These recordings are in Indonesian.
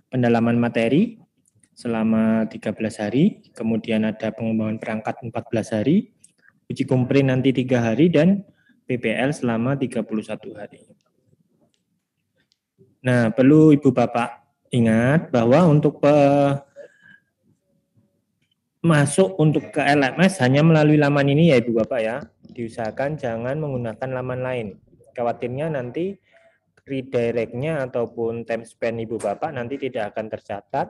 pendalaman materi selama 13 hari, kemudian ada pengembangan perangkat 14 hari, uji kompren nanti 3 hari, dan PPL selama 31 hari. Nah, perlu Ibu Bapak ingat bahwa untuk masuk untuk ke LMS hanya melalui laman ini ya Ibu Bapak ya. Diusahakan jangan menggunakan laman lain. Khawatirnya nanti redirect-nya ataupun time span Ibu Bapak nanti tidak akan tercatat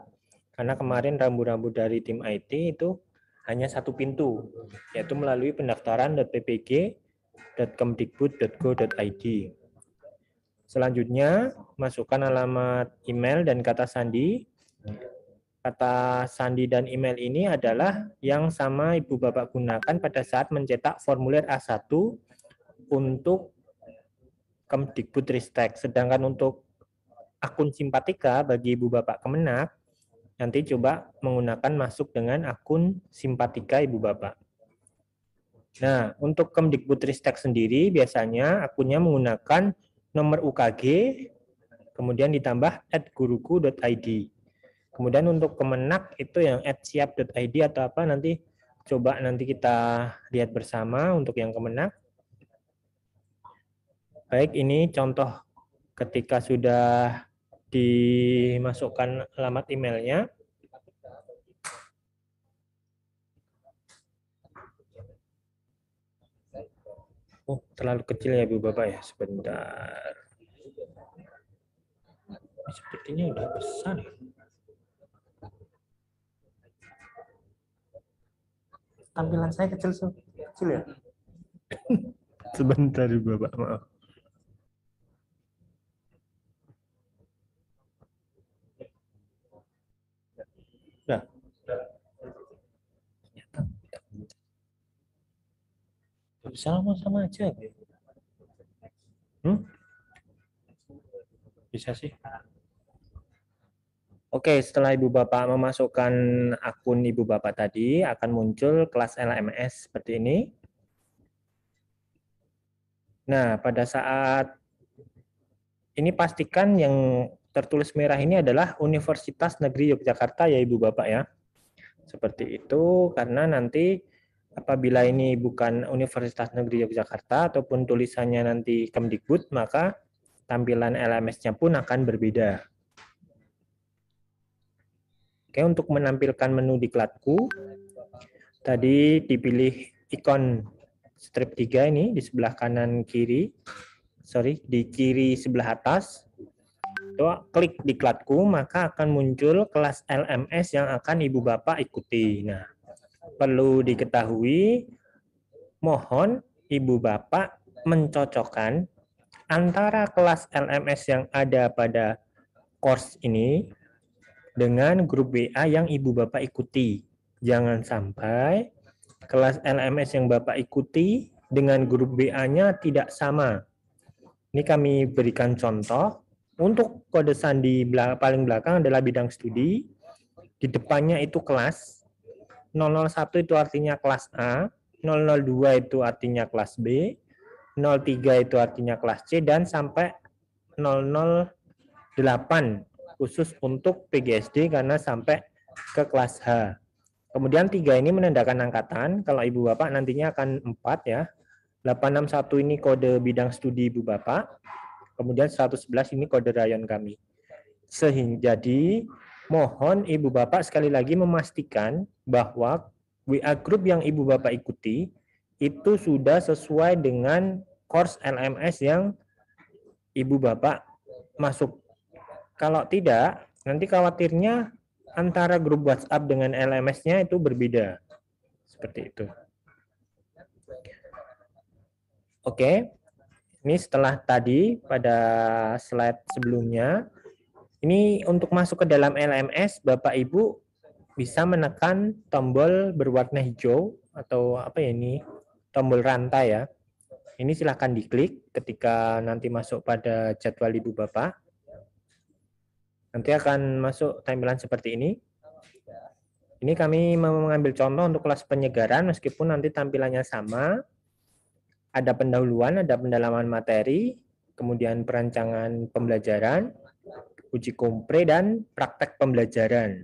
karena kemarin rambu-rambu dari tim IT itu hanya satu pintu, yaitu melalui pendaftaran.ppg.kemdikbud.go.id. Selanjutnya, masukkan alamat email dan kata sandi. Kata sandi dan email ini adalah yang sama Ibu Bapak gunakan pada saat mencetak formulir A1 untuk Kemdikbudristek. Sedangkan untuk akun Simpatika bagi Ibu Bapak Kemenak, nanti coba menggunakan masuk dengan akun Simpatika Ibu Bapak. Nah, untuk Kemdikbudristek sendiri biasanya akunnya menggunakan nomor UKG, kemudian ditambah @guruku.id. Kemudian untuk Kemenak itu yang @siap.id atau apa nanti coba nanti kita lihat bersama untuk yang Kemenak. Baik, ini contoh ketika sudah dimasukkan alamat emailnya. Oh, terlalu kecil ya Ibu Bapak ya, sebentar. Sepertinya udah besar. Tampilan saya kecil ya. Sebentar Ibu Bapak, maaf. Nah. Sama-sama aja. Bisa sih. Oke, setelah Ibu Bapak memasukkan akun Ibu Bapak tadi, akan muncul kelas LMS seperti ini. Nah, pada saat ini pastikan yang tertulis merah ini adalah Universitas Negeri Yogyakarta ya Ibu Bapak ya. Seperti itu, karena nanti apabila ini bukan Universitas Negeri Yogyakarta ataupun tulisannya nanti Kemdikbud, maka tampilan LMS-nya pun akan berbeda. Oke, untuk menampilkan menu diklatku, tadi dipilih ikon strip 3 ini di sebelah kanan kiri, di kiri sebelah atas. Klik diklatku, maka akan muncul kelas LMS yang akan Ibu Bapak ikuti. Nah, perlu diketahui, mohon Ibu Bapak mencocokkan antara kelas LMS yang ada pada course ini dengan grup WA yang Ibu Bapak ikuti. Jangan sampai kelas LMS yang Bapak ikuti dengan grup WA-nya tidak sama. Ini kami berikan contoh. Untuk kode sandi paling belakang adalah bidang studi. Di depannya itu kelas. 001 itu artinya kelas A. 002 itu artinya kelas B. 03 itu artinya kelas C. Dan sampai 008 khusus untuk PGSD karena sampai ke kelas H. Kemudian 3 ini menandakan angkatan. Kalau Ibu Bapak nantinya akan 4 ya. 861 ini kode bidang studi Ibu Bapak. Kemudian 111 ini kode rayon kami. Jadi mohon Ibu Bapak sekali lagi memastikan bahwa WA group yang Ibu Bapak ikuti itu sudah sesuai dengan course LMS yang Ibu Bapak masuk. Kalau tidak, nanti khawatirnya antara grup WhatsApp dengan LMS-nya itu berbeda. Seperti itu. Oke. Ini setelah tadi pada slide sebelumnya, ini untuk masuk ke dalam LMS, Bapak Ibu bisa menekan tombol berwarna hijau atau apa ya ini, tombol rantai ya. Ini silahkan diklik ketika nanti masuk pada jadwal Ibu Bapak. Nanti akan masuk tampilan seperti ini. Ini kami mengambil contoh untuk kelas penyegaran meskipun nanti tampilannya sama. Ada pendahuluan, ada pendalaman materi, kemudian perancangan pembelajaran, uji kompre, dan praktek pembelajaran.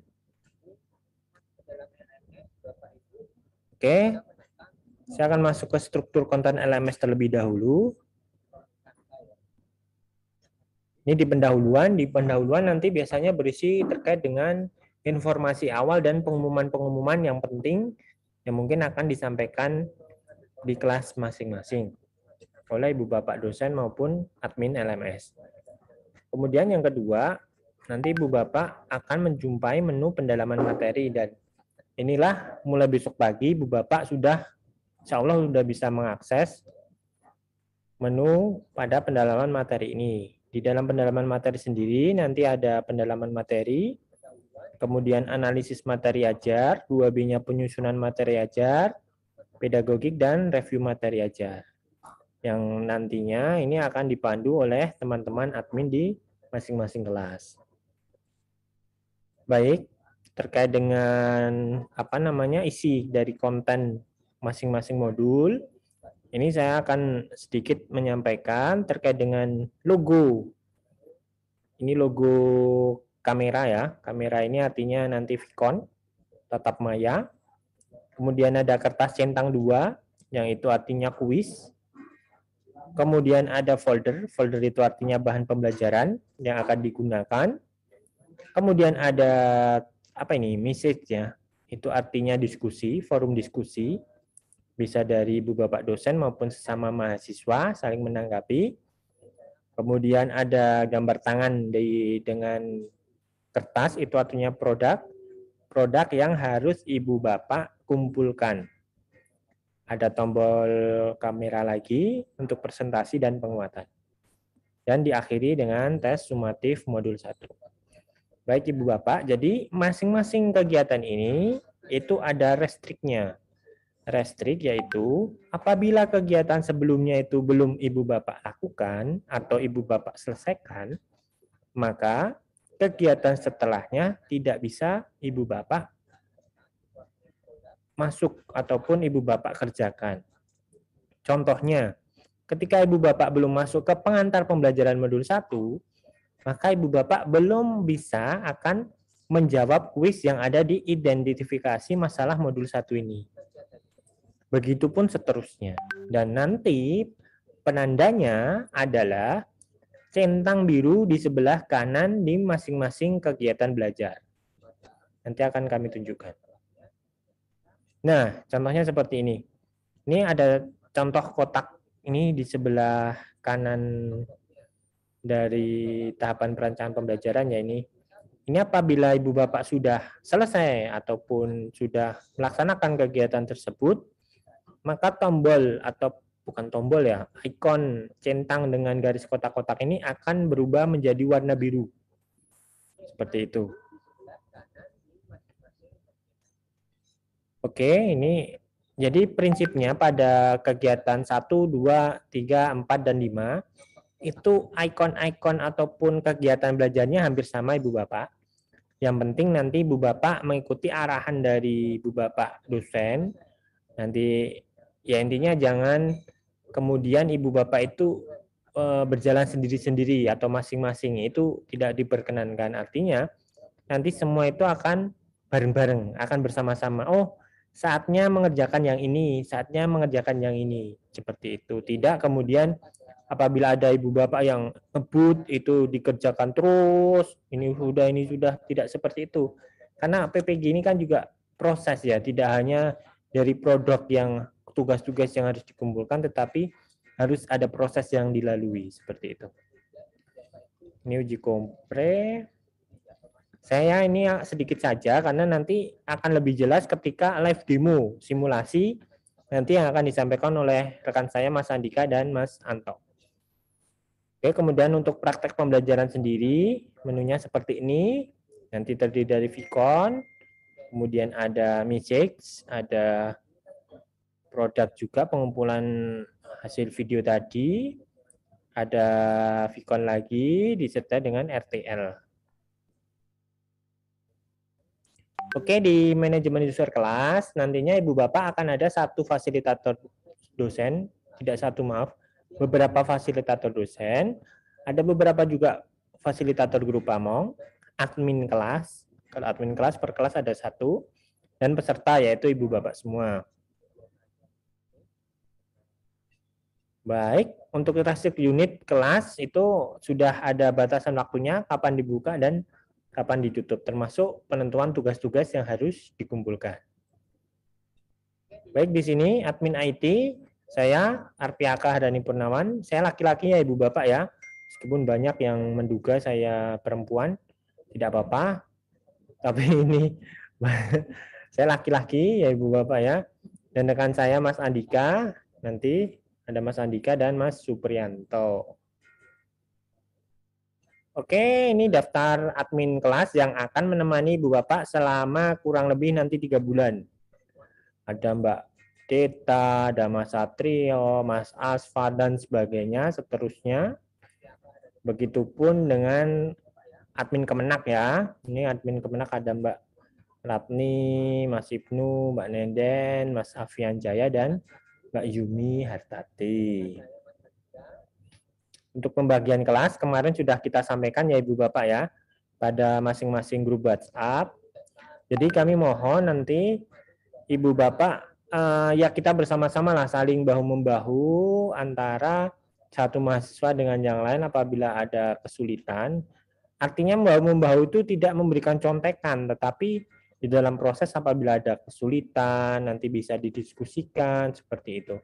Oke, saya akan masuk ke struktur konten LMS terlebih dahulu. Ini di pendahuluan nanti biasanya berisi terkait dengan informasi awal dan pengumuman-pengumuman yang penting yang mungkin akan disampaikan di kelas masing-masing oleh Ibu Bapak dosen maupun admin LMS. Kemudian yang kedua, nanti Ibu Bapak akan menjumpai menu pendalaman materi, dan inilah mulai besok pagi Ibu Bapak insya Allah sudah bisa mengakses menu pada pendalaman materi ini. Di dalam pendalaman materi sendiri nanti ada pendalaman materi, kemudian analisis materi ajar, 2B-nya penyusunan materi ajar, pedagogik, dan review materi ajar. Yang nantinya ini akan dipandu oleh teman-teman admin di masing-masing kelas. Baik, terkait dengan isi dari konten masing-masing modul, ini saya akan sedikit menyampaikan terkait dengan logo. Ini logo kamera ya. Kamera ini artinya nanti Vicon, tatap maya. Kemudian ada kertas centang 2, yang itu artinya kuis. Kemudian ada folder. Folder itu artinya bahan pembelajaran yang akan digunakan. Kemudian ada message ya. Itu artinya diskusi, forum diskusi. Bisa dari Ibu Bapak dosen maupun sesama mahasiswa saling menanggapi. Kemudian ada gambar tangan dengan kertas, itu artinya produk yang harus Ibu Bapak kumpulkan. Ada tombol kamera lagi untuk presentasi dan penguatan. Dan diakhiri dengan tes sumatif modul 1. Baik Ibu Bapak, jadi masing-masing kegiatan ini itu ada restriknya. Restrik yaitu apabila kegiatan sebelumnya itu belum Ibu Bapak lakukan atau Ibu Bapak selesaikan, maka kegiatan setelahnya tidak bisa Ibu Bapak masuk ataupun Ibu Bapak kerjakan. Contohnya, ketika Ibu Bapak belum masuk ke pengantar pembelajaran modul 1, maka Ibu Bapak belum bisa akan menjawab kuis yang ada di identifikasi masalah modul 1 ini. Begitupun seterusnya. Dan nanti penandanya adalah centang biru di sebelah kanan di masing-masing kegiatan belajar. Nanti akan kami tunjukkan. Nah, contohnya seperti ini. Ini ada contoh kotak ini di sebelah kanan dari tahapan perancangan pembelajaran ya ini. Ini apabila Ibu Bapak sudah selesai ataupun sudah melaksanakan kegiatan tersebut, maka tombol atau bukan tombol ya, ikon centang dengan garis kotak-kotak ini akan berubah menjadi warna biru. Seperti itu. Oke, ini jadi prinsipnya pada kegiatan 1, 2, 3, 4, dan 5, itu ikon-ikon ataupun kegiatan belajarnya hampir sama Ibu Bapak. Yang penting nanti Ibu Bapak mengikuti arahan dari Ibu Bapak dosen. Nanti ya intinya jangan kemudian Ibu Bapak itu berjalan sendiri-sendiri atau masing-masing, itu tidak diperkenankan. Artinya nanti semua itu akan bareng-bareng, akan bersama-sama. Oh, saatnya mengerjakan yang ini, saatnya mengerjakan yang ini. Seperti itu. Tidak kemudian apabila ada Ibu Bapak yang ngebut itu dikerjakan terus, ini sudah, tidak seperti itu. Karena PPG ini kan juga proses ya, tidak hanya dari produk yang tugas-tugas yang harus dikumpulkan, tetapi harus ada proses yang dilalui, seperti itu. Ini uji kompre. Saya ini sedikit saja, karena nanti akan lebih jelas ketika live demo, simulasi, nanti yang akan disampaikan oleh rekan saya, Mas Andika dan Mas Anto. Oke, kemudian untuk praktek pembelajaran sendiri, menunya seperti ini, nanti terdiri dari Vicon, kemudian ada message, ada produk juga pengumpulan hasil video tadi, ada Vicon lagi disertai dengan RTL. Oke, di manajemen user kelas nantinya Ibu Bapak akan ada satu fasilitator dosen, beberapa fasilitator dosen, ada beberapa juga fasilitator grup Pamong, admin kelas. Kalau admin kelas per kelas ada 1, dan peserta yaitu ibu bapak semua. Baik, untuk tasik unit kelas itu sudah ada batasan waktunya, kapan dibuka dan kapan ditutup, termasuk penentuan tugas-tugas yang harus dikumpulkan. Baik, di sini admin IT, saya Arpiaka Hadani Purnawan, saya laki-laki ya ibu bapak ya, meskipun banyak yang menduga saya perempuan, tidak apa-apa, tapi ini saya laki-laki ya ibu bapak ya, dan rekan saya Mas Andika, nanti ada Mas Andika dan Mas Supriyanto. Oke, ini daftar admin kelas yang akan menemani Ibu Bapak selama kurang lebih nanti 3 bulan. Ada Mbak Deta, ada Mas Satrio, Mas Asfa, dan sebagainya, seterusnya. Begitupun dengan admin Kemenak ya. Ini admin Kemenak ada Mbak Ratni, Mas Ibnu, Mbak Nenden, Mas Afian Jaya, dan Mbak Yumi Hartati. Untuk pembagian kelas kemarin sudah kita sampaikan ya Ibu Bapak ya pada masing-masing grup WhatsApp. Jadi kami mohon nanti Ibu Bapak ya kita bersama-sama lah saling bahu-membahu antara satu mahasiswa dengan yang lain apabila ada kesulitan. Artinya bahu-membahu itu tidak memberikan contekan, tetapi di dalam proses apabila ada kesulitan nanti bisa didiskusikan seperti itu.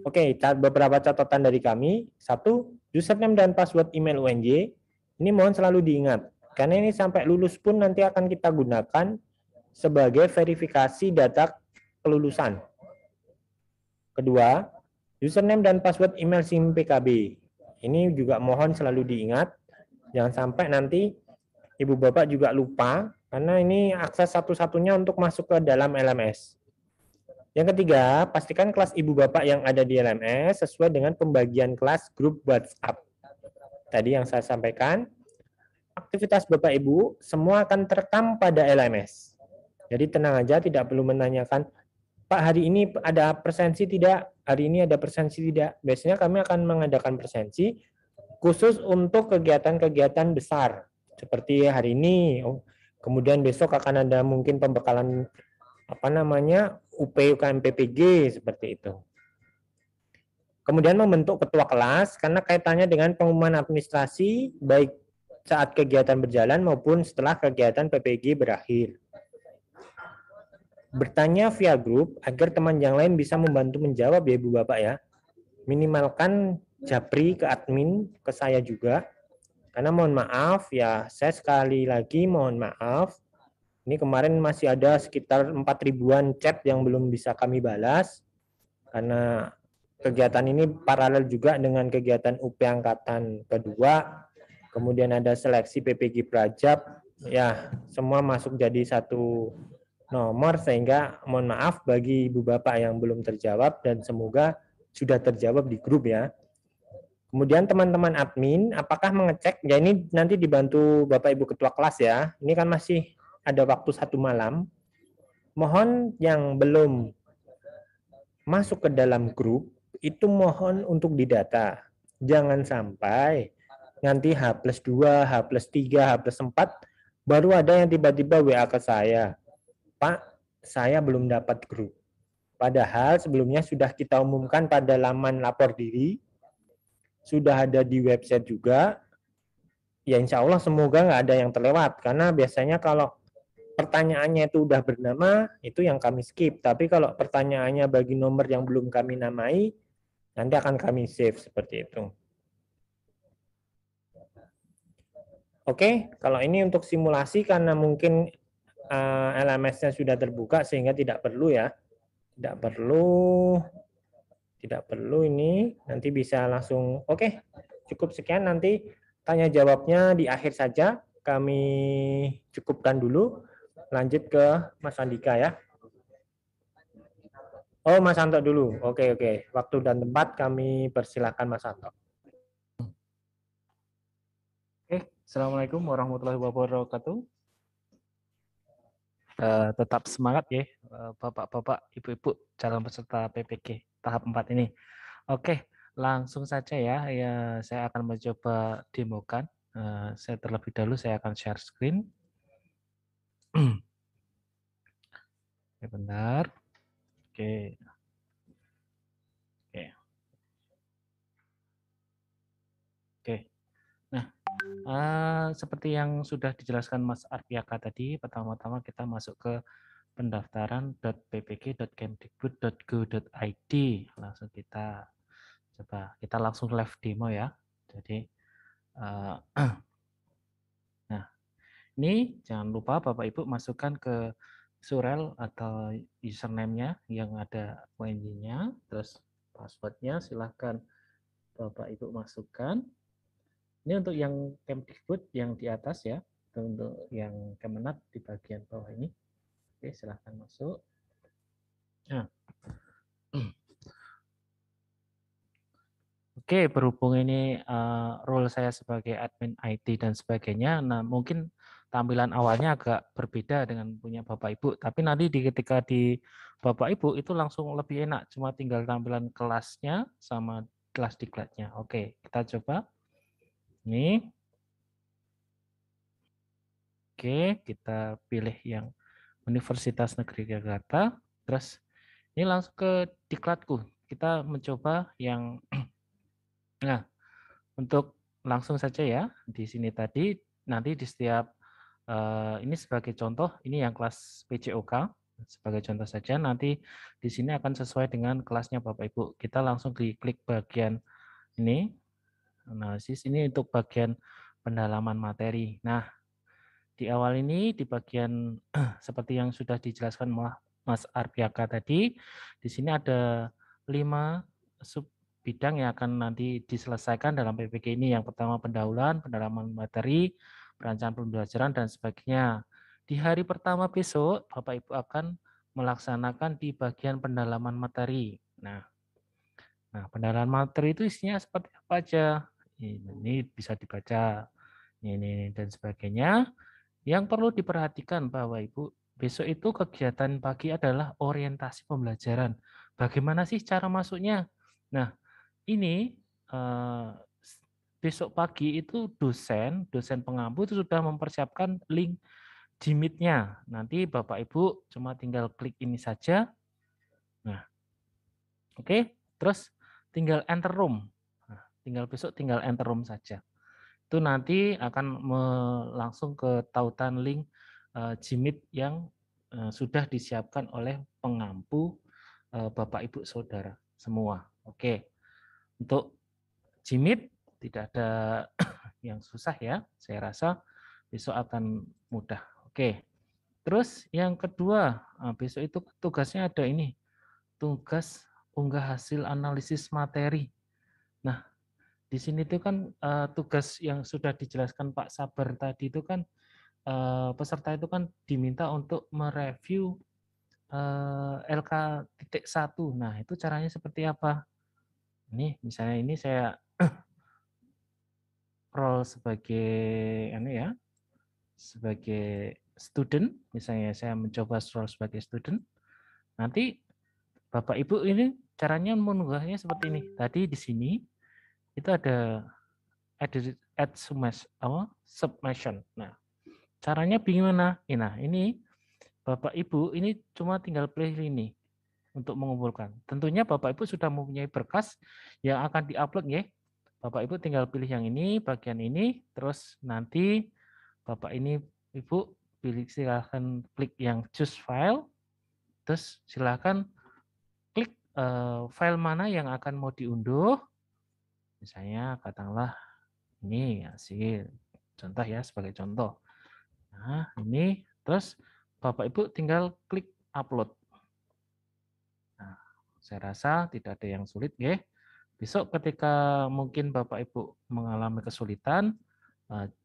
Oke, beberapa catatan dari kami. 1, username dan password email UNJ. Ini mohon selalu diingat. Karena ini sampai lulus pun nanti akan kita gunakan sebagai verifikasi data kelulusan. Kedua, username dan password email SIM PKB. Ini juga mohon selalu diingat. Jangan sampai nanti Ibu Bapak juga lupa, karena ini akses satu-satunya untuk masuk ke dalam LMS. Yang ketiga, pastikan kelas Ibu Bapak yang ada di LMS sesuai dengan pembagian kelas grup WhatsApp. Tadi yang saya sampaikan, aktivitas Bapak Ibu semua akan terekam pada LMS. Jadi tenang aja, tidak perlu menanyakan, Pak hari ini ada presensi tidak? Hari ini ada presensi tidak? Biasanya kami akan mengadakan presensi khusus untuk kegiatan-kegiatan besar. Seperti hari ini, kemudian besok akan ada mungkin pembekalan UP UKM PPG seperti itu. Kemudian membentuk ketua kelas karena kaitannya dengan pengumuman administrasi baik saat kegiatan berjalan maupun setelah kegiatan PPG berakhir. Bertanya via grup agar teman yang lain bisa membantu menjawab ya Ibu Bapak ya. Minimalkan japri ke admin, ke saya juga. Karena mohon maaf ya, saya sekali lagi mohon maaf. Ini kemarin masih ada sekitar 4.000-an chat yang belum bisa kami balas. Karena kegiatan ini paralel juga dengan kegiatan UP Angkatan kedua. Kemudian ada seleksi PPG Prajab. Ya, semua masuk jadi satu nomor sehingga mohon maaf bagi Ibu Bapak yang belum terjawab dan semoga sudah terjawab di grup ya. Kemudian teman-teman admin apakah mengecek, ya ini nanti dibantu Bapak Ibu Ketua kelas ya, ini kan masih ada waktu 1 malam, mohon yang belum masuk ke dalam grup, itu mohon untuk didata, jangan sampai nanti H+2, H+3, H+4, baru ada yang tiba-tiba WA ke saya, Pak, saya belum dapat grup. Padahal sebelumnya sudah kita umumkan pada laman lapor diri, sudah ada di website juga, ya insya Allah semoga nggak ada yang terlewat, karena biasanya kalau pertanyaannya itu udah bernama, itu yang kami skip, tapi kalau pertanyaannya bagi nomor yang belum kami namai, nanti akan kami save seperti itu. Oke, kalau ini untuk simulasi karena mungkin LMS-nya sudah terbuka sehingga tidak perlu ya, tidak perlu ini, nanti bisa langsung, oke, cukup sekian, nanti tanya jawabnya di akhir saja, kami cukupkan dulu, lanjut ke Mas Andika ya. Oh, Mas Anto dulu, oke, waktu dan tempat kami persilahkan Mas Anto. Assalamualaikum warahmatullahi wabarakatuh. Tetap semangat ya Bapak-bapak, Ibu-ibu calon peserta PPG tahap 4 ini. Oke, langsung saja ya, saya akan mencoba demokan Saya terlebih dahulu saya akan share screen. Bentar. Oke. Oke. Oke. Nah, seperti yang sudah dijelaskan Mas Arpiaka tadi, pertama-tama kita masuk ke pendaftaran.ppk.kemdikbud.go.id. Langsung kita coba, kita langsung live demo ya. Jadi, nah ini jangan lupa Bapak Ibu masukkan ke surel atau username-nya yang ada ONG-nya, terus password-nya silahkan Bapak Ibu masukkan. Ini untuk yang Kemdikbud yang di atas ya, untuk yang Kemenat di bagian bawah ini. Oke, silahkan masuk. Nah. Oke, berhubung ini role saya sebagai admin IT dan sebagainya, nah mungkin tampilan awalnya agak berbeda dengan punya Bapak Ibu, tapi nanti ketika di Bapak Ibu itu langsung lebih enak, cuma tinggal tampilan kelasnya sama kelas diklatnya. Oke, kita coba. Ini. Oke, kita pilih yang Universitas Negeri Jakarta, terus ini langsung ke diklatku. Kita mencoba yang nah, untuk langsung saja ya, di sini tadi, nanti di setiap, ini sebagai contoh, ini yang kelas PJOK, sebagai contoh saja, nanti di sini akan sesuai dengan kelasnya Bapak Ibu. Kita langsung diklik bagian ini, analisis, ini untuk bagian pendalaman materi. Nah, di awal ini, di bagian seperti yang sudah dijelaskan Mas Arpiaka tadi, di sini ada 5 sub bidang yang akan nanti diselesaikan dalam PPK ini. Yang pertama pendahuluan, pendalaman materi, perencanaan pembelajaran, dan sebagainya. Di hari pertama besok, Bapak Ibu akan melaksanakan di bagian pendalaman materi. Nah, pendalaman materi itu isinya seperti apa aja? Ini bisa dibaca, ini dan sebagainya. Yang perlu diperhatikan Bapak Ibu, besok itu kegiatan pagi adalah orientasi pembelajaran. Bagaimana sih cara masuknya? Nah, ini besok pagi itu dosen pengampu itu sudah mempersiapkan link Jimit-nya. Nanti Bapak Ibu cuma tinggal klik ini saja. Nah, oke, terus tinggal enter room. Nah, besok tinggal enter room saja. Itu nanti akan langsung ke tautan link Jimit yang sudah disiapkan oleh pengampu Bapak Ibu Saudara semua. Oke. Untuk Jimit tidak ada yang susah ya. Saya rasa besok akan mudah. Oke. Terus yang kedua, besok itu tugasnya ada ini. Tugas unggah hasil analisis materi. Nah, di sini itu kan tugas yang sudah dijelaskan Pak Sabar tadi itu kan peserta itu kan diminta untuk mereview LK.1. Nah, itu caranya seperti apa? Ini misalnya ini saya role sebagai sebagai student, misalnya saya mencoba role sebagai student. Nanti Bapak Ibu ini caranya mengunggahnya seperti ini. Tadi di sini itu ada add submission. Nah, caranya bagaimana? Nah, ini Bapak Ibu ini cuma tinggal pilih ini untuk mengumpulkan. Tentunya Bapak Ibu sudah mempunyai berkas yang akan diupload ya. Bapak Ibu tinggal pilih yang ini, bagian ini, terus nanti Bapak ini Ibu pilih silahkan klik yang choose file, terus silahkan klik file mana yang akan mau diunduh. Misalnya katakanlah ini hasil contoh ya, sebagai contoh. Nah, ini terus Bapak Ibu tinggal klik upload. Nah, saya rasa tidak ada yang sulit ya. Besok ketika mungkin Bapak Ibu mengalami kesulitan,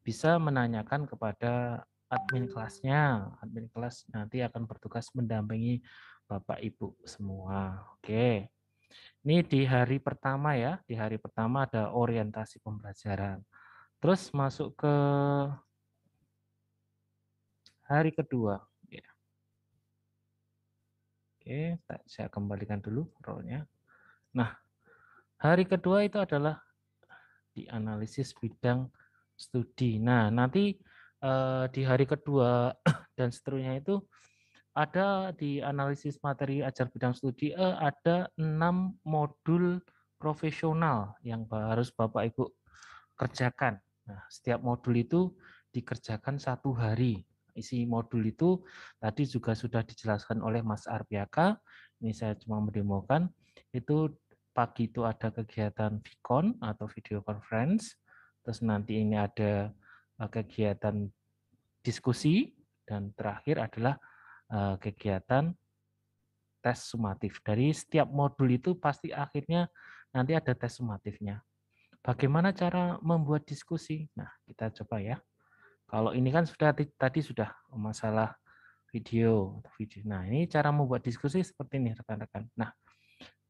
bisa menanyakan kepada admin kelasnya. Admin kelas nanti akan bertugas mendampingi Bapak Ibu semua. Oke. Ini di hari pertama ya. Di hari pertama ada orientasi pembelajaran. Terus masuk ke hari kedua. Oke, saya kembalikan dulu role-nya. Nah, hari kedua itu adalah di analisis bidang studi. Nah, nanti di hari kedua dan seterusnya itu ada di analisis materi ajar bidang studi ada 6 modul profesional yang harus Bapak Ibu kerjakan. Nah, setiap modul itu dikerjakan 1 hari. Isi modul itu tadi juga sudah dijelaskan oleh Mas Arpiaka. Ini saya cuma mendemokan. Itu pagi itu ada kegiatan VCon atau video conference. Terus nanti ini ada kegiatan diskusi dan terakhir adalah kegiatan tes sumatif. Dari setiap modul itu pasti akhirnya nanti ada tes sumatifnya. Bagaimana cara membuat diskusi? Nah, kita coba ya. Kalau ini kan sudah tadi sudah masalah video. Nah, ini cara membuat diskusi seperti ini rekan-rekan. Nah,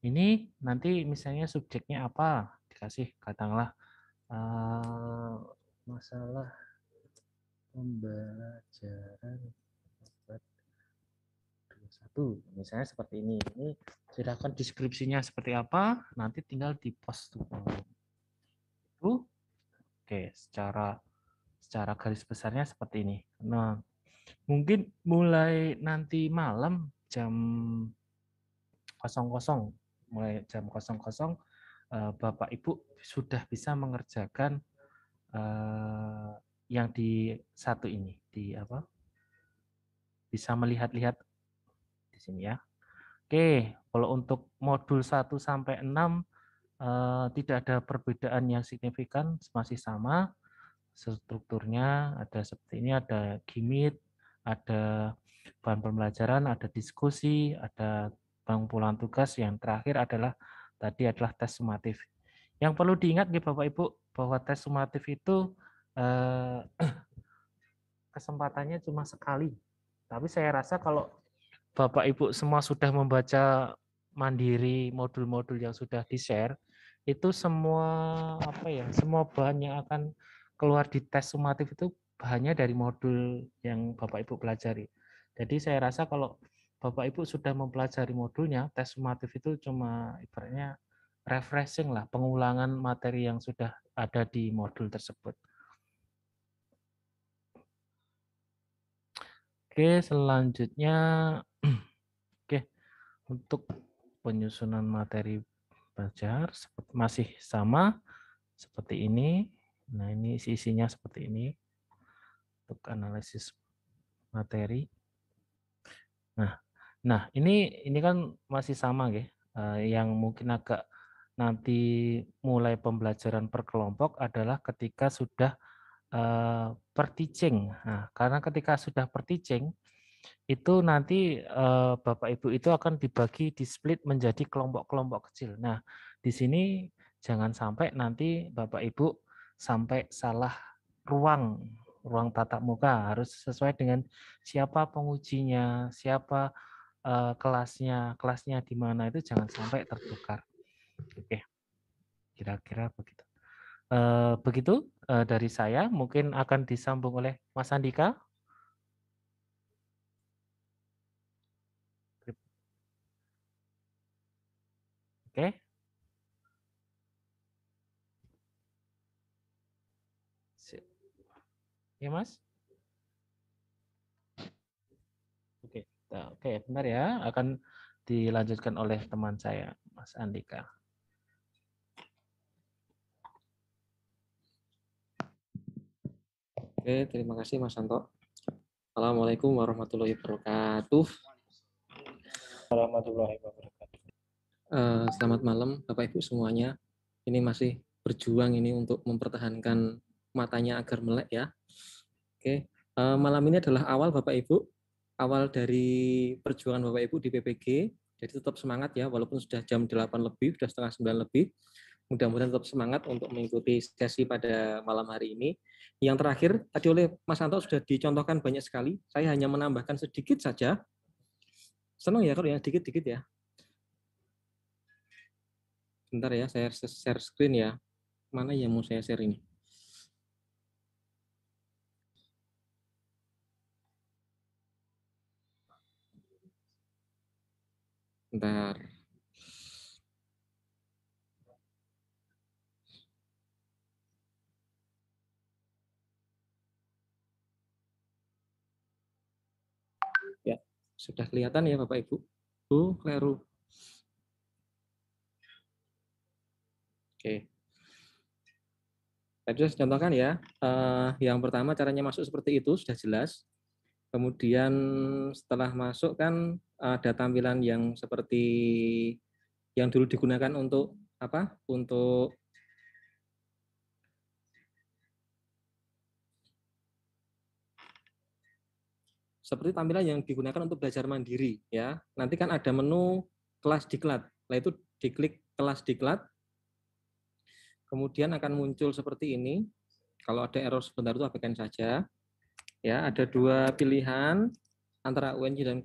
ini nanti misalnya subjeknya apa? Dikasih katakanlah masalah pembelajaran satu, misalnya seperti ini. Ini silakan deskripsinya seperti apa, nanti tinggal di post itu. Oke, secara garis besarnya seperti ini. Nah, mungkin mulai nanti malam jam 00, mulai jam 00 Bapak Ibu sudah bisa mengerjakan yang di satu ini, di apa? Bisa melihat-lihat di sini ya. Oke, kalau untuk modul 1 sampai 6 tidak ada perbedaan yang signifikan, masih sama. Strukturnya ada seperti ini, ada gimit, ada bahan pembelajaran, ada diskusi, ada pengumpulan tugas, yang terakhir adalah tadi adalah tes sumatif. Yang perlu diingat nih Bapak Ibu, bahwa tes sumatif itu kesempatannya cuma sekali. Tapi saya rasa kalau Bapak Ibu semua sudah membaca mandiri modul-modul yang sudah di-share, itu semua semua bahan yang akan keluar di tes sumatif itu bahannya dari modul yang Bapak Ibu pelajari. Jadi saya rasa kalau Bapak Ibu sudah mempelajari modulnya, tes sumatif itu cuma ibaratnya refreshing lah, pengulangan materi yang sudah ada di modul tersebut. Oke, selanjutnya untuk penyusunan materi belajar masih sama seperti ini. Nah, ini isinya seperti ini untuk analisis materi. Nah, ini kan masih sama ya. Yang mungkin agak nanti mulai pembelajaran per kelompok adalah ketika sudah per teaching. Nah, karena ketika sudah per teaching itu nanti Bapak Ibu itu akan dibagi di split menjadi kelompok-kelompok kecil. Nah, di sini jangan sampai nanti Bapak Ibu sampai salah ruang tatap muka, harus sesuai dengan siapa pengujinya, siapa kelasnya di mana, itu jangan sampai tertukar. Oke, kira-kira begitu. Begitu dari saya, mungkin akan disambung oleh Mas Andika. Oke. Ya, Mas? Oke. Oke, bentar ya. Akan dilanjutkan oleh teman saya, Mas Andika. Oke, terima kasih Mas Santo. Assalamualaikum warahmatullahi wabarakatuh. Warahmatullahi wabarakatuh. Selamat malam Bapak Ibu semuanya. Ini masih berjuang ini untuk mempertahankan matanya agar melek ya. Oke, malam ini adalah awal Bapak Ibu, awal dari perjuangan Bapak Ibu di PPG. Jadi tetap semangat ya, walaupun sudah jam 8 lebih, sudah setengah 9 lebih. Mudah-mudahan tetap semangat untuk mengikuti sesi pada malam hari ini. Yang terakhir, tadi oleh Mas Santo sudah dicontohkan banyak sekali. Saya hanya menambahkan sedikit saja. Senang ya kalau yang dikit-dikit ya. Bentar ya, saya share screen ya. Mana yang mau saya share ini? Bentar. Sudah kelihatan ya Bapak Ibu? Bu, Kleru. Oke. Tadi sudah saya contohkan ya. Yang pertama caranya masuk seperti itu sudah jelas. Kemudian setelah masuk kan ada tampilan yang seperti yang dulu digunakan untuk apa? Untuk seperti tampilan yang digunakan untuk belajar mandiri ya. Nanti kan ada menu kelas diklat. Nah, itu diklik kelas diklat. Kemudian akan muncul seperti ini. Kalau ada error sebentar itu abaikan saja. Ya, ada dua pilihan antara UNY dan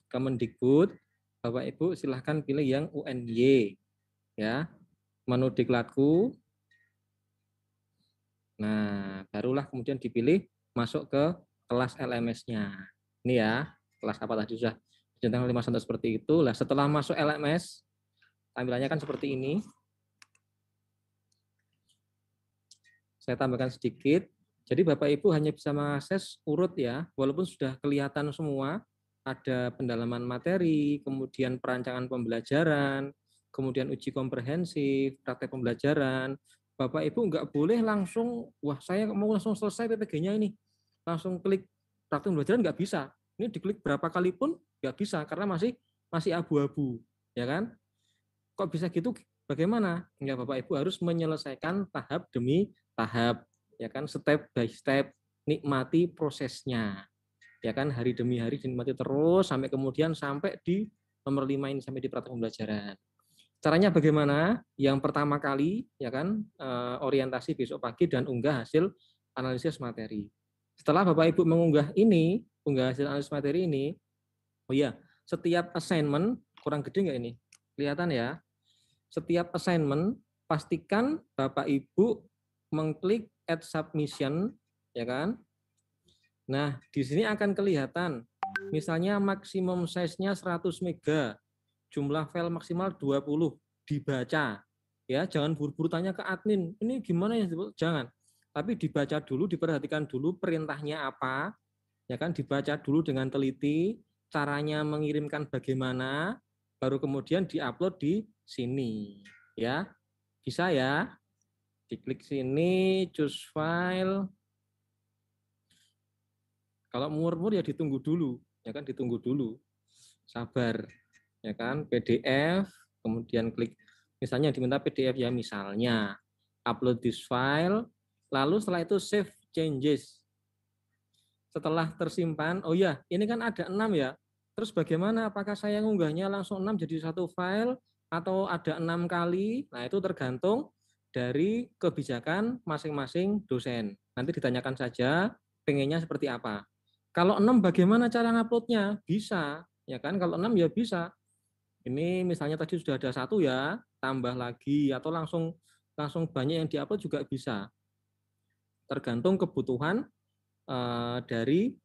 Kemendikbud. Bapak Ibu silahkan pilih yang UNY. Ya, menu diklatku. Nah, barulah kemudian dipilih masuk ke kelas LMS-nya. Ini ya, kelas apa tadi sudah dicontohkan 5 contoh seperti itu. Lah setelah masuk LMS, tampilannya kan seperti ini. Saya tambahkan sedikit. Jadi Bapak Ibu hanya bisa mengakses urut ya, walaupun sudah kelihatan semua, ada pendalaman materi, kemudian perancangan pembelajaran, kemudian uji komprehensif, praktek pembelajaran. Bapak Ibu nggak boleh langsung, wah saya mau langsung selesai PPG-nya ini, langsung klik praktek pembelajaran nggak bisa. Ini diklik berapa kali pun nggak bisa karena masih abu-abu, ya kan? Kok bisa gitu? Bagaimana? Ya Bapak Ibu harus menyelesaikan tahap demi tahap, ya kan, step by step, nikmati prosesnya, ya kan, hari demi hari dinikmati terus sampai kemudian sampai di nomor 5 ini, sampai di praktek pembelajaran. Caranya bagaimana? Yang pertama kali, ya kan, orientasi besok pagi dan unggah hasil analisis materi. Setelah Bapak Ibu mengunggah ini, unggah hasil analisis materi ini, oh iya, setiap assignment, kurang gede nggak ini? Kelihatan ya? Setiap assignment, pastikan Bapak Ibu mengklik add submission, ya kan? Nah, di sini akan kelihatan, misalnya maksimum size-nya 100 mega, jumlah file maksimal 20, dibaca. Ya, jangan buru-buru tanya ke admin, ini gimana ya? Jangan. Tapi dibaca dulu, diperhatikan dulu perintahnya apa, ya kan? Dibaca dulu dengan teliti, caranya mengirimkan bagaimana, baru kemudian diupload di sini, ya. Bisa ya? Diklik sini, choose file. Kalau murmur ya ditunggu dulu, ya kan, ditunggu dulu. Sabar, ya kan, PDF, kemudian klik, misalnya diminta PDF ya, misalnya upload this file, lalu setelah itu save changes. Setelah tersimpan, oh ya, ini kan ada 6 ya. Terus bagaimana? Apakah saya ngunggahnya langsung 6 jadi satu file atau ada 6 kali? Nah, itu tergantung dari kebijakan masing-masing dosen. Nanti ditanyakan saja pengennya seperti apa. Kalau 6 bagaimana cara nguploadnya? Bisa, ya kan? Kalau 6 ya bisa. Ini misalnya tadi sudah ada 1 ya, tambah lagi atau langsung banyak yang diupload juga bisa. Tergantung kebutuhan dari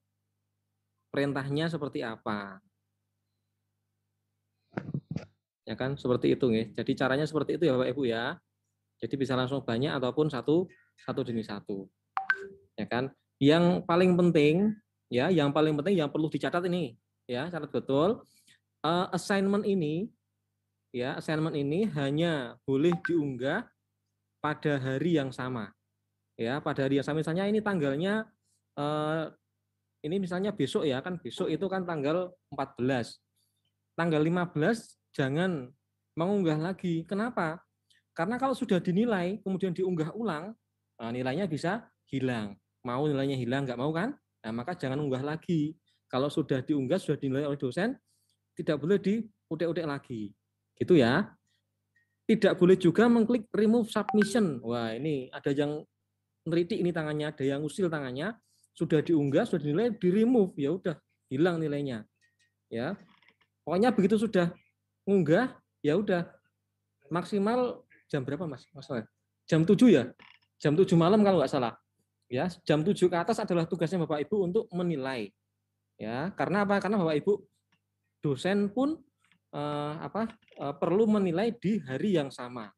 perintahnya seperti apa. Ya kan, seperti itu nih. Jadi caranya seperti itu ya Bapak Ibu ya. Jadi bisa langsung banyak ataupun satu demi satu. Ya kan? Yang paling penting ya, yang perlu dicatat ini ya, catat betul. Assignment ini hanya boleh diunggah pada hari yang sama. Ya, pada hari yang sama, misalnya ini tanggalnya ini misalnya besok ya, kan besok itu kan tanggal 14. Tanggal 15 jangan mengunggah lagi. Kenapa? Karena kalau sudah dinilai, kemudian diunggah ulang, nilainya bisa hilang. Mau nilainya hilang, nggak mau kan? Nah, maka jangan unggah lagi. Kalau sudah diunggah, sudah dinilai oleh dosen, tidak boleh diutek-utek lagi. Gitu ya. Tidak boleh juga mengklik remove submission. Wah, ini ada yang ngeritik ini tangannya, ada yang usil tangannya, sudah diunggah, sudah dinilai, di remove, ya udah hilang nilainya. Ya. Pokoknya begitu sudah ngunggah, ya udah maksimal jam berapa Mas? Jam 7 ya? Jam 7 malam kalau nggak salah. Ya, jam 7 ke atas adalah tugasnya Bapak Ibu untuk menilai. Ya, karena apa? Karena Bapak Ibu dosen pun perlu menilai di hari yang sama.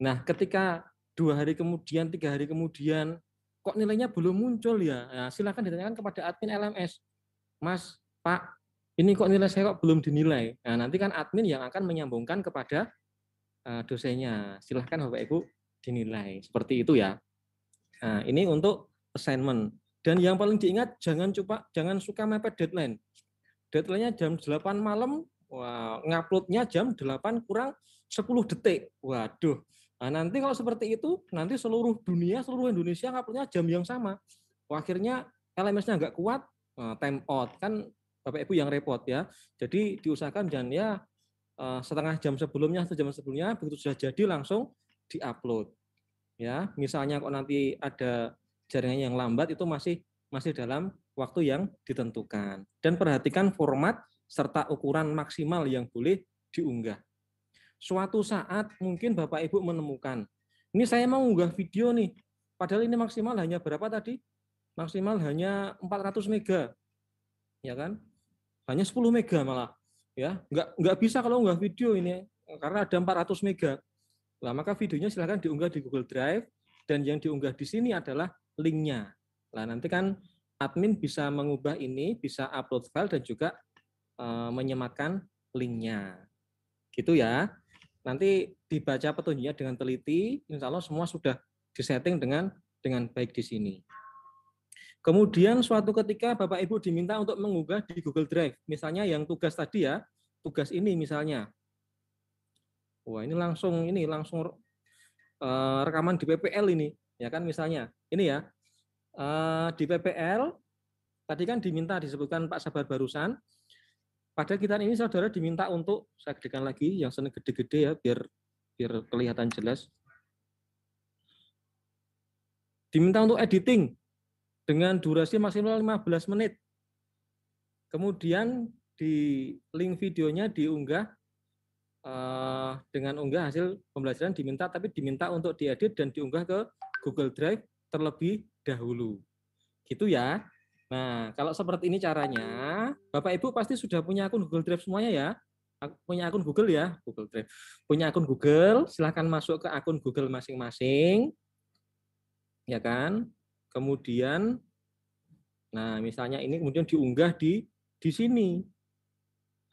Nah, ketika 2 hari kemudian, 3 hari kemudian, kok nilainya belum muncul ya? Nah, silakan ditanyakan kepada admin LMS. Mas, Pak, ini kok nilai saya kok belum dinilai. Nah, nanti kan admin yang akan menyambungkan kepada dosennya. Silahkan Bapak Ibu dinilai. Seperti itu ya. Nah, ini untuk assignment. Dan yang paling diingat, jangan suka mepet deadline. Deadline-nya jam 8 malam, wah, ngupload-nya jam 8 kurang 10 detik. Waduh. Nah, nanti kalau seperti itu, nanti seluruh dunia, seluruh Indonesia ngupload-nya jam yang sama. Wah, akhirnya LMS-nya nggak kuat, time out. Kan Bapak Ibu yang repot ya. Jadi diusahakan jangan ya setengah jam sebelumnya atau jam sebelumnya, begitu sudah jadi langsung diupload. Ya, misalnya kok nanti ada jaringan yang lambat, itu masih dalam waktu yang ditentukan. Dan perhatikan format serta ukuran maksimal yang boleh diunggah. Suatu saat mungkin Bapak Ibu menemukan, ini saya mau unggah video nih, padahal ini maksimal hanya berapa tadi? Maksimal hanya 400 mega, ya kan? Hanya 10 mega malah, ya. Nggak bisa kalau unggah video ini, karena ada 400 mega. Nah, maka videonya silahkan diunggah di Google Drive, dan yang diunggah di sini adalah linknya. Nah, nanti kan admin bisa mengubah ini, bisa upload file dan juga menyematkan linknya. Gitu ya. Nanti dibaca petunjuknya dengan teliti, insya Allah semua sudah disetting dengan baik di sini. Kemudian suatu ketika Bapak Ibu diminta untuk mengunggah di Google Drive, misalnya yang tugas tadi ya, tugas ini misalnya. Wah, ini langsung rekaman di PPL ini, ya kan misalnya. Ini ya, di PPL tadi kan disebutkan Pak Sabar barusan. Pada kita ini saudara diminta untuk, saya gedekan lagi yang seni gede-gede ya, biar kelihatan jelas. Diminta untuk editing dengan durasi maksimal 15 menit. Kemudian di link videonya diunggah dengan unggah hasil pembelajaran tapi diminta untuk diedit dan diunggah ke Google Drive terlebih dahulu. Gitu ya. Nah, kalau seperti ini caranya, Bapak Ibu pasti sudah punya akun Google Drive semuanya ya. Punya akun Google ya, Google Drive. Punya akun Google, silahkan masuk ke akun Google masing-masing. Ya kan? Kemudian, nah misalnya ini kemudian diunggah di sini.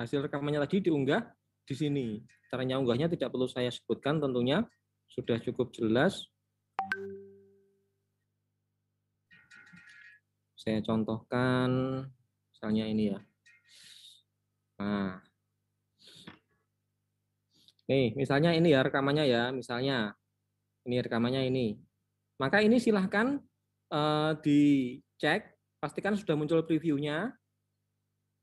Hasil rekamannya tadi diunggah di sini. Caranya unggahnya tidak perlu saya sebutkan tentunya, sudah cukup jelas. Saya contohkan, misalnya ini ya. Nah, nih misalnya ini ya rekamannya ya, misalnya ini rekamannya ini. Maka ini silahkan dicek, pastikan sudah muncul previewnya,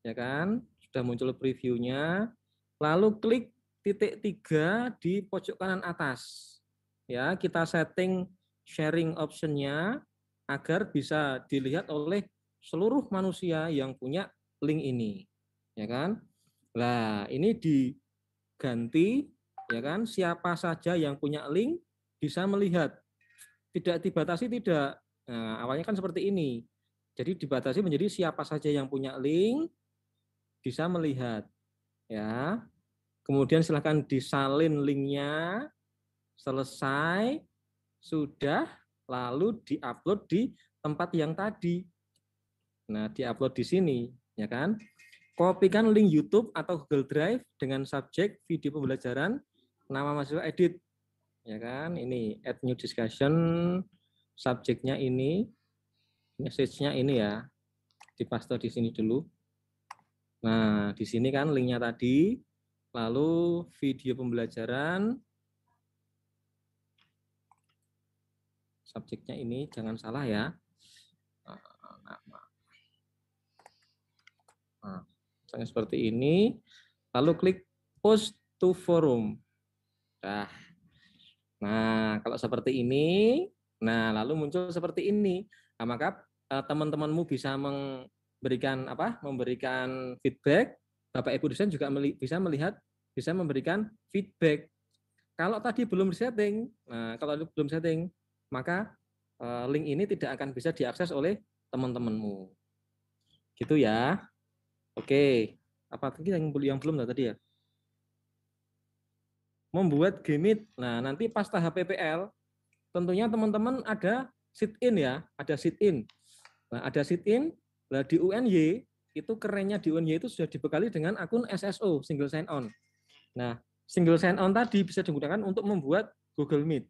ya kan? Sudah muncul previewnya. Lalu klik titik 3 di pojok kanan atas. Ya, kita setting sharing option-nya agar bisa dilihat oleh seluruh manusia yang punya link ini, ya kan? Nah, ini diganti, ya kan? Siapa saja yang punya link bisa melihat. Tidak dibatasi, tidak. Nah, awalnya kan seperti ini. Jadi dibatasi menjadi siapa saja yang punya link bisa melihat, ya. Kemudian silahkan disalin linknya, selesai, sudah, lalu diupload di tempat yang tadi. Nah, diupload di sini, ya kan? Kopikan link YouTube atau Google Drive dengan subjek video pembelajaran, nama mahasiswa edit, ya kan? Ini add new discussion, subjeknya ini, message-nya ini ya, dipaste di sini dulu. Nah, di sini kan linknya tadi, lalu video pembelajaran, subjeknya ini jangan salah ya. Nah, misalnya seperti ini, lalu klik post to forum. Nah, kalau seperti ini, nah lalu muncul seperti ini. Nah, maka teman-temanmu bisa memberikan feedback. Bapak Ibu dosen juga bisa melihat, bisa memberikan feedback. Kalau tadi belum setting, nah kalau belum setting, maka link ini tidak akan bisa diakses oleh teman-temanmu. Gitu ya. Oke, apa lagi yang belum tadi ya? Membuat Gmeet. Nah, nanti pas tahap PPL, tentunya teman-teman ada sit-in ya, ada sit-in. Nah, ada sit-in, nah di UNY itu kerennya di UNY itu sudah dibekali dengan akun SSO, single sign on. Nah, single sign on tadi bisa digunakan untuk membuat Google Meet.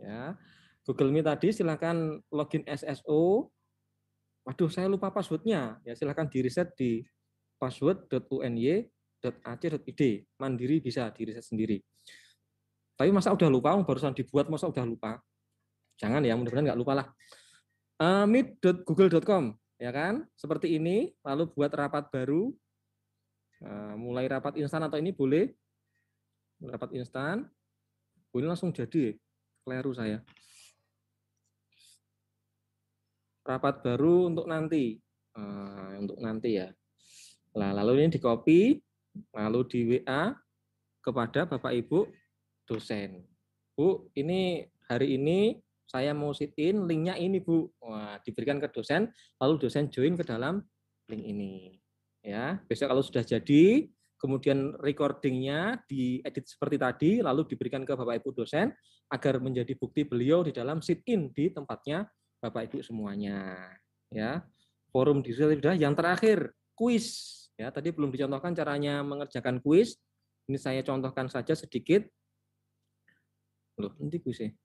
Ya, Google Meet tadi silakan login SSO. Waduh, saya lupa passwordnya. Ya, silakan di reset di password.uny.ac.id. Mandiri bisa di reset sendiri. Tapi masa udah lupa, barusan dibuat masa udah lupa. Jangan ya, mudah-mudahan nggak lupa lah. Meet.google.com, ya kan? Seperti ini, lalu buat rapat baru. Mulai rapat instan atau ini boleh. Rapat instan, boleh langsung jadi. Keliru saya. Rapat baru untuk nanti. Untuk nanti ya. Nah, lalu ini di copy, lalu di WA kepada Bapak Ibu dosen. Bu, ini hari ini saya mau sit in, linknya ini Bu. Wah, diberikan ke dosen, lalu dosen join ke dalam link ini. Ya, besok kalau sudah jadi, kemudian recordingnya diedit seperti tadi, lalu diberikan ke Bapak Ibu dosen agar menjadi bukti beliau di dalam sit in di tempatnya Bapak Ibu semuanya. Ya, forum digital sudah. Yang terakhir kuis. Ya, tadi belum dicontohkan caranya mengerjakan kuis. Ini saya contohkan saja sedikit. Loh, nanti kuisnya.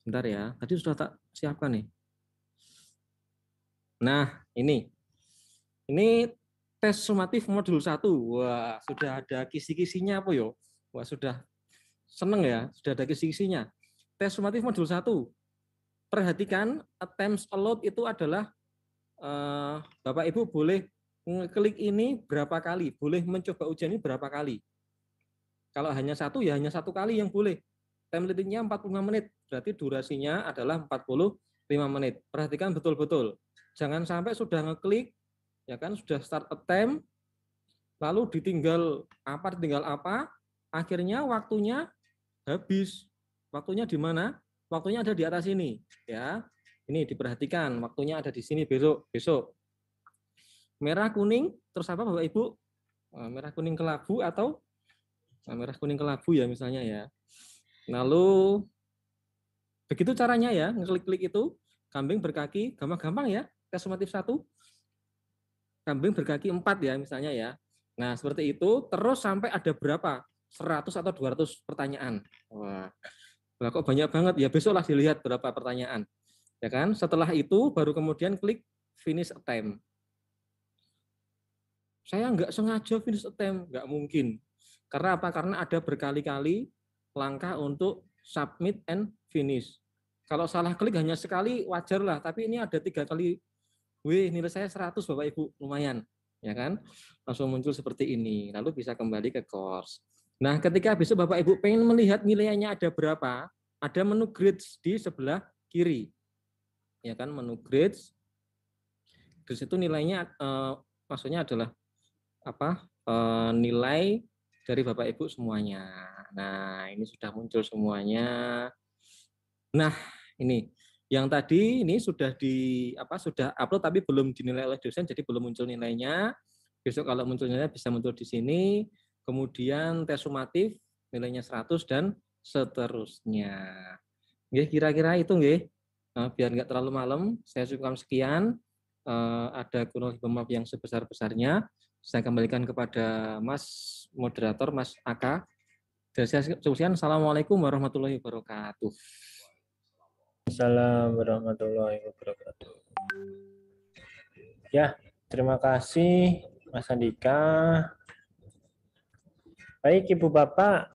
Bentar ya, tadi sudah tak siapkan nih. Nah, ini tes sumatif modul 1. Wah, sudah ada kisi-kisinya apa yo? Wah, sudah seneng ya, sudah ada kisi-kisinya. Tes sumatif modul 1. Perhatikan, attempts allowed itu adalah Bapak Ibu boleh klik ini berapa kali, boleh mencoba ujian ini berapa kali. Kalau hanya satu, ya hanya satu kali yang boleh. Time limit-nya 45 menit, berarti durasinya adalah 45 menit. Perhatikan betul-betul. Jangan sampai sudah ngeklik, ya kan, sudah start attempt, lalu ditinggal apa, akhirnya waktunya habis. Waktunya di mana? Waktunya ada di atas ini, ya. Ini diperhatikan, waktunya ada di sini besok. Merah kuning, terus apa Bapak Ibu? Merah kuning kelabu atau merah kuning kelabu ya misalnya ya. Lalu begitu caranya ya, ngeklik-klik itu, kambing berkaki, gampang-gampang ya, tes sumatif 1. Kambing berkaki 4 ya misalnya ya. Nah, seperti itu terus sampai ada berapa? 100 atau 200 pertanyaan. Wah, kok banyak banget ya, besoklah dilihat berapa pertanyaan. Ya kan? Setelah itu baru kemudian klik finish attempt. Saya nggak sengaja finish attempt, nggak mungkin. Karena apa? Karena ada berkali-kali langkah untuk submit and finish. Kalau salah klik hanya sekali wajar lah, tapi ini ada 3 kali. Wih, nilai saya 100 Bapak Ibu, lumayan. Ya kan? Langsung muncul seperti ini, lalu bisa kembali ke course. Nah, ketika besok Bapak Ibu pengen melihat nilainya ada berapa, ada menu grades di sebelah kiri. Ya kan, menu grades. Grades itu nilainya maksudnya adalah apa? Nilai dari Bapak Ibu semuanya. Nah, ini sudah muncul semuanya. Nah, ini yang tadi ini sudah sudah upload tapi belum dinilai oleh dosen, jadi belum muncul nilainya. Besok kalau muncul nilainya bisa muncul di sini. Kemudian tes sumatif nilainya 100 dan seterusnya. Nggih, kira-kira itu nggih. Biar nggak terlalu malam, saya cukupkan sekian. Ada kurang lebih maaf yang sebesar-besarnya. Saya kembalikan kepada Mas Moderator, Mas Aka. Dari saya sekian, Assalamualaikum warahmatullahi wabarakatuh. Assalamualaikum warahmatullahi wabarakatuh. Ya, terima kasih Mas Andika. Baik Ibu Bapak,